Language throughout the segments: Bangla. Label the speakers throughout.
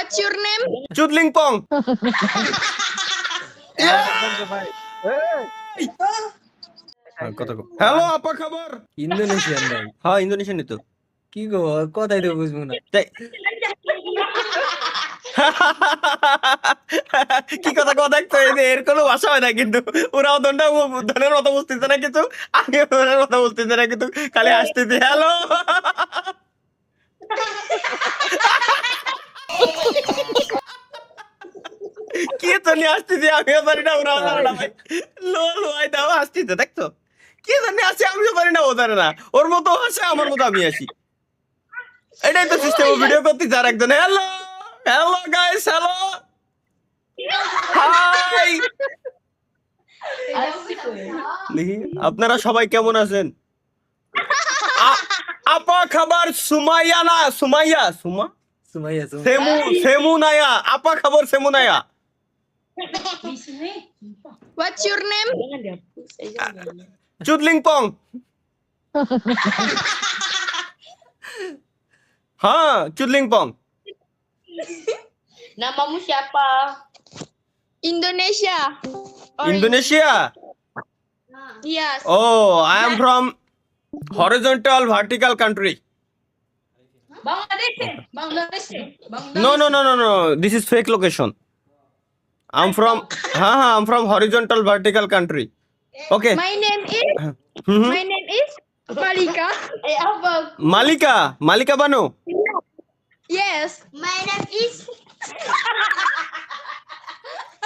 Speaker 1: What's your name?
Speaker 2: Chudling Pong. Hello আপা খবর
Speaker 3: ইন্দোনেশিয়ান ভাই।
Speaker 2: হ্যাঁ ইন্দোনেশিয়ান তো
Speaker 3: কি গো কথাই তো বুঝবো না।
Speaker 2: কি কথা কথা দেখছো এর কোনো ভাষা হয় না কিন্তু ওরাও ধনের কথা বুঝতেছে না কিছু আগে ওনার কথা বুঝতেছে না কিন্তু খালি আসতেছে হ্যালো কি জানি আসতেছে আমিও পারি না ওরাও জানে না ভাই লো লো আই দাও আসতেছে দেখছো কি জানি আসে আমিও পারি না ও জানে না ওর মতো আসে আমার মতো আমি আসি এটাই তো সিস্টেম ভিডিও করতে যার একজন hello hello guys hello hi আপনারা সবাই কেমন আছেন আপা খাবার সুমাইয়া না সুমাইয়া
Speaker 3: সুমাইয়া
Speaker 2: সেমু সেমু নায়া আপা খাবার সেমু নায়া
Speaker 1: What's your name?
Speaker 2: চুদলিং পং হ্যাঁ চুদলিং পং
Speaker 4: Namamu siapa?
Speaker 1: Indonesia.
Speaker 2: Indonesia
Speaker 1: Yes.
Speaker 2: Oh, I am from horizontal vertical country.
Speaker 4: Bangladesh. Bangladesh.
Speaker 2: No, no, no, no, no. This is fake location. I'm from horizontal vertical country. Okay.
Speaker 1: My name is Malika.
Speaker 4: Apa?
Speaker 2: Malika Banu.
Speaker 1: Yes.
Speaker 4: My name is.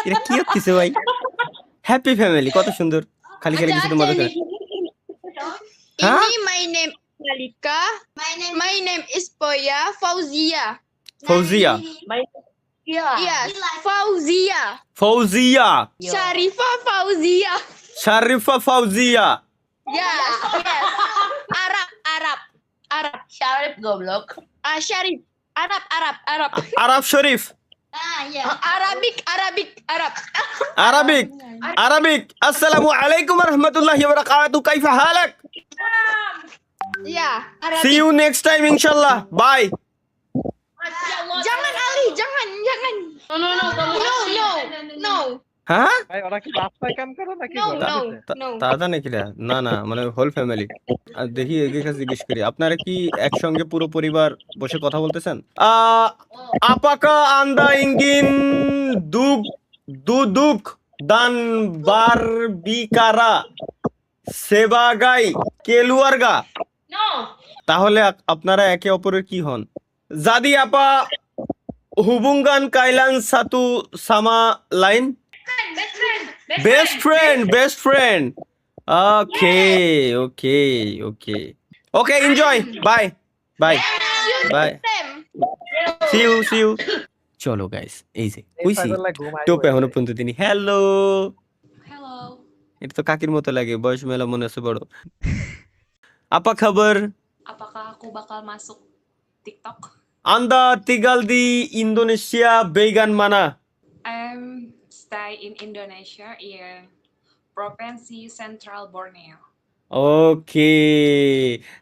Speaker 2: এটা কি হচ্ছে ভাই হ্যাপি ফ্যামিলি কত সুন্দর খালি খালি কিছু মজা করে Hah?
Speaker 1: Ini my name Malika. My name is Poya Fauzia.
Speaker 2: Fouzia
Speaker 1: Yes. Fauzia.
Speaker 2: Fouzia
Speaker 1: Sharifah Fauzia.
Speaker 2: Sharifa Fouzia
Speaker 1: Yes. Yes. Arab.
Speaker 4: Syarif goblok.
Speaker 1: Sharif. Arab.
Speaker 2: Arab Sharif
Speaker 4: Ya.
Speaker 2: Arabic আসসালামু আলাইকুম ওয়া রাহমাতুল্লাহি ওয়া বারাকাতুহু কাইফা হালাক
Speaker 1: Ya. Arabic.
Speaker 2: see you next time insyaallah bye
Speaker 1: Jangan Ali, jangan. No.
Speaker 2: হ্যাঁ
Speaker 5: ভাই ওরা কি রাস্তায় কাম করে নাকি
Speaker 1: No.
Speaker 2: দাদা নাকি না মানে হোল ফ্যামিলি দেখি এগিয়ে কাছে জিজ্ঞেস করি আপনারা কি একসঙ্গে পুরো পরিবার বসে কথা বলতেছেন আপাকা আন্দা ইঙ্গিন দুদুক দান বারবিকারা সেবাগাই কেলুয়ারগা
Speaker 4: No.
Speaker 2: তাহলে আপনারা একে অপরের কি হন জাদি আপা হুবুঙ্গান কাইলান সাতু সামা line Best friend. Okay, enjoy. Bye. See you. চলো গাইস এই যে কইছি টোপে এখনো পর্যন্ত তিনি হ্যালো এটা তো কাকির মতো লাগে বয়স মেলা মনে আছে বড় আপা খবর
Speaker 6: Apakah aku bakal masuk TikTok?
Speaker 2: Anda tinggal di Indonesia bagian mana?
Speaker 6: I'm stay in Indonesia in Provinsi Central Borneo.
Speaker 2: ওকে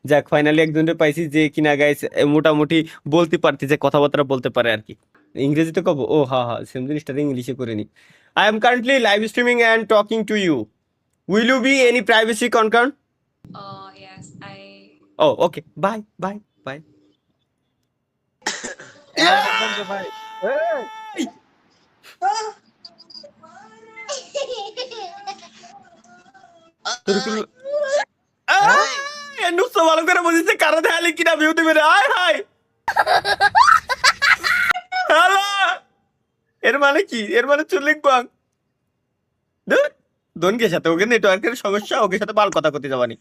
Speaker 2: যাক ফাইনালি একজনের পাইছি যে কিনা গাইস মোটামুটি বলতে পারতে যে কথাবার্তা বলতে পারে আর কি ইংরেজিতে কব ও হ্যাঁ সেম জিনিসটা ইংলিশে করে নি I am currently live streaming and talking to you will you be any privacy concern
Speaker 6: Oh yes,
Speaker 2: ও ওকে বাই
Speaker 5: ভাই
Speaker 2: নুসো ভালো করে বুঝিছে কারো দেখালে কিনা ভিউ দিবে রে আয় হাই হ্যালো এর মানে কি এর মানে চুলিং পাং দনকে সাথে ওকে নেটওয়ার্কের সমস্যা ওকে সাথে ভালো কথা করতে যাবানি